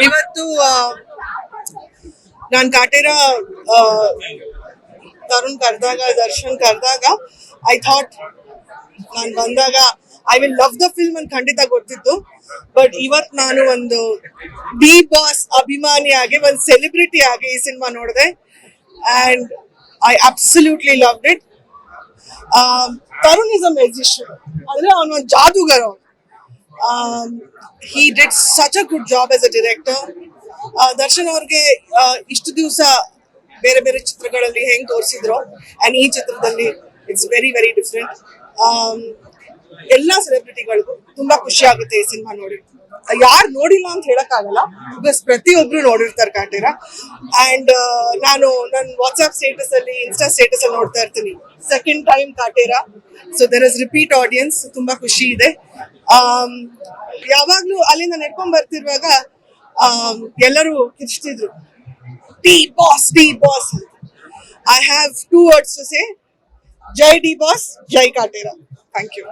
ಇವತ್ತು ನಾನು ಕಾಟೇರ ತರುಣ್ ಕರೆದಾಗ, ದರ್ಶನ್ ಕರೆದಾಗ, ಐ ಥಾಟ್ ನಾನು ಬಂದಾಗ I will love the film ಅಂತ ಖಂಡಿತ ಗೊತ್ತಿತ್ತು. ಬಟ್ ಇವತ್ ನಾನು ಒಂದು ಡಿ ಬಾಸ್ ಅಭಿಮಾನಿಯಾಗಿ, ಒಂದು ಸೆಲೆಬ್ರಿಟಿ ಆಗಿ ಈ ಸಿನಿಮಾ ನೋಡಿದೆ and I absolutely loved it. Tarun is a musician, ಅಂದ್ರೆ ಅವನೊಂದು ಜಾದೂಗರ. he did such a good job as a director. Darshan ಅವ್ರಿಗೆ ಇಷ್ಟು ದಿವಸ ಬೇರೆ ಬೇರೆ ಚಿತ್ರಗಳಲ್ಲಿ ಹೆಂಗ್ ತೋರಿಸಿದ್ರು ಅಂಡ್ ಈ ಚಿತ್ರದಲ್ಲಿ ಇಟ್ಸ್ ವೆರಿ ವೆರಿ ಡಿಫ್ರೆಂಟ್. ಎಲ್ಲಾ ಸೆಲೆಬ್ರಿಟಿಗಳಿಗೂ ತುಂಬಾ ಖುಷಿ ಆಗುತ್ತೆ ಈ ಸಿನಿಮಾ ನೋಡಿ. ಯಾರು ನೋಡಿಲ್ಲ ಅಂತ ಹೇಳಕ್ ಆಗಲ್ಲ, ಬಿಕಾಸ್ ಪ್ರತಿಯೊಬ್ರು ನೋಡಿರ್ತಾರೆ ಕಾಟೇರ. ಅಂಡ್ ನಾನು ನನ್ನ ವಾಟ್ಸ್ಆಪ್ ಸ್ಟೇಟಸ್ ಅಲ್ಲಿ, ಇನ್ಸ್ಟಾ ಸ್ಟೇಟಸ್ ಅಲ್ಲಿ ನೋಡ್ತಾ ಇರ್ತೀನಿ, second time Kaatera. So there is repeat audience, ತುಂಬಾ ಖುಷಿ ಇದೆ. ಯಾವಾಗ್ಲೂ ಅಲ್ಲಿಂದ ನಡ್ಕೊಂಡ್ ಬರ್ತಿರುವಾಗ ಎಲ್ಲರೂ ಕಿರ್ಚ್ತಿದ್ರು, D Boss D Boss. I have 2 words to say: ಜೈ ಡಿ ಬಾಸ್, ಜೈ ಕಾಟೇರ. Thank you.